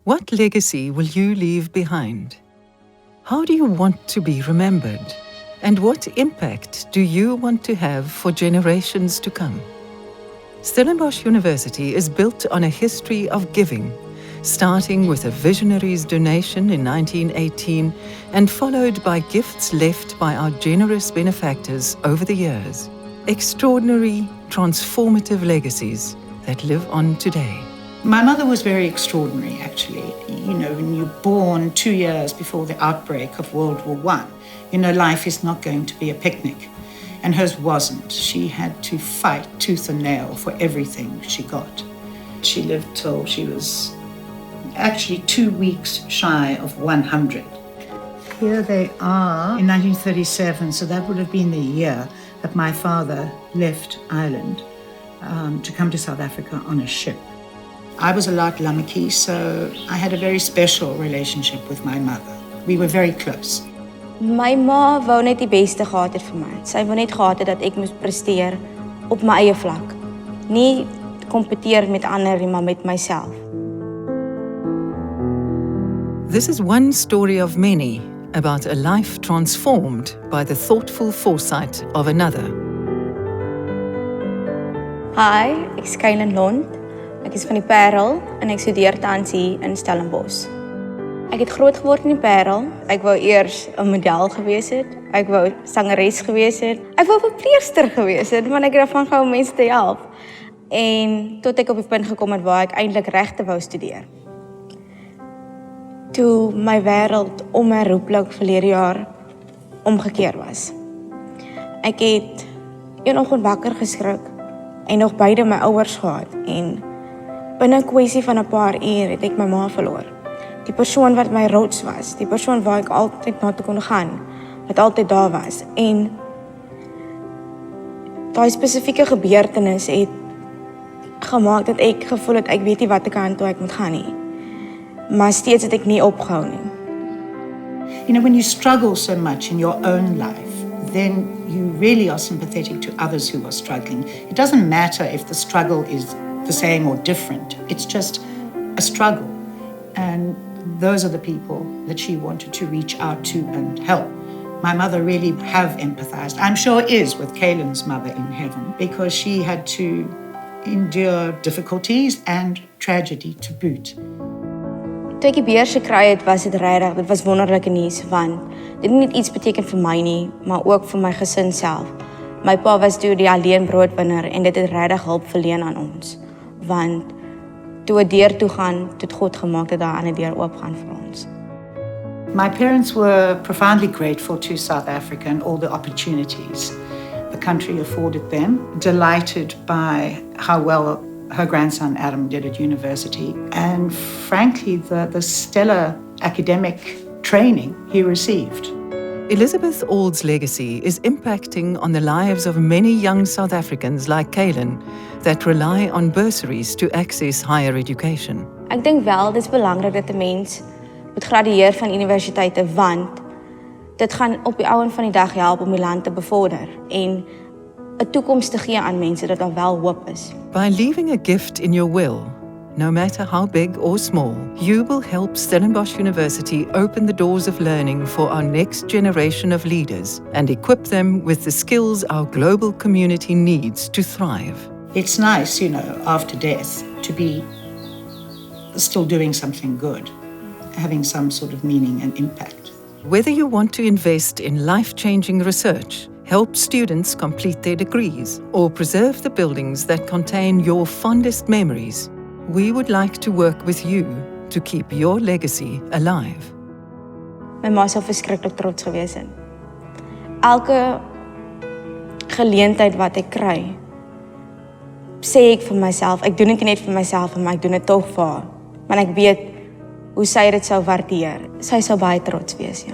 What legacy will you leave behind? How do you want to be remembered? And what impact do you want to have for generations to come? Stellenbosch University is built on a history of giving, starting with a visionary's donation in 1918 and followed by gifts left by our generous benefactors over the years. Extraordinary, transformative legacies that live on today. My mother was very extraordinary, actually. You know, when you're born 2 years before the outbreak of World War I, you know, life is not going to be a picnic. And hers wasn't. She had to fight tooth and nail for everything she got. She lived till she was actually 2 weeks shy of 100. Here they are in 1937, so that would have been the year that my father left Ireland to come to South Africa on a ship. I was a lot lammetjie, so I had a very special relationship with my mother. We were very close. My ma wou net die beste gehad het vir my. Sy wou net gehad het dat ek moes presteer op my eie vlak. Nie kompeteer met ander nie, maar met myself. This is one story of many about a life transformed by the thoughtful foresight of another. Hi, ek is Kaylynne Londt. Ek is van die Parel en ek studeer tans hier in Stellenbosch. Ek het groot geword in die Parel. Ek wou eers 'n model gewees het. Ek wou sangeres gewees het. Ek wou 'n verpleegster gewees het, want ek het daarvan gehou om mense te help. En tot ek op die punt gekom het waar ek eintlik regte wou studeer. Toe my wêreld onherroepelik verlede jaar omgekeer was. Ek het eendag wakker geskrik en nog beide my ouers gehad en binne 'n kwessie van 'n paar uur het ek my ma verloor. Die persoon wat my rots was, die persoon waar ek altyd na toe kon gaan, wat altyd daar was. En daai spesifieke gebeurtenis het gemaak dat ek gevoel het ek weet nie watter kant toe ek moet gaan nie. Maar steeds het ek nie opgehou nie. You know, when you struggle so much in your own life, then you really are sympathetic to others who are struggling. It doesn't matter if the struggle is the same or different. It's just a struggle. And those are the people that she wanted to reach out to and help. My mother really have empathized. I'm sure is with Kaylynne's mother in heaven, because she had to endure difficulties and tragedy to boot. Toe ek die beurs gekry het, was dit regtig, dit was wonderlike nuus, want dit het nie iets beteken vir my nie, maar ook vir my gesin self. My pa was toe die alleen broodwinner en dit het regtig hulp verleen aan ons, want toe 'n deur toe gaan, het God gemaak dat daar 'n ander deur oop gaan vir ons. My parents were profoundly grateful to South Africa and all the opportunities the country afforded them, delighted by how well her grandson Adam did at university, and frankly the stellar academic training he received. Elizabeth Auld's legacy is impacting on the lives of many young South Africans like Kaylynne that rely on bursaries to access higher education. Ek dink wel, dit is belangrik dat 'n mens moet gradueer van universiteite, want dit gaan op die ouend van die dag help om die land te bevorder en 'n toekoms te gee aan mense dat daar wel hoop is. By leaving a gift in your will, no matter how big or small, you will help Stellenbosch University open the doors of learning for our next generation of leaders and equip them with the skills our global community needs to thrive. It's nice, you know, after death to be still doing something good, having some sort of meaning and impact. Whether you want to invest in life-changing research, help students complete their degrees, or preserve the buildings that contain your fondest memories, we would like to work with you to keep your legacy alive. My ma sou verskriklik trots gewees het. Elke geleentheid wat ek kry, sê ek vir myself, ek doen dit nie net vir myself, maar ek doen dit tog vir haar. Want ek weet hoe sy dit sou waardeer. Sy sou baie trots wees, ja.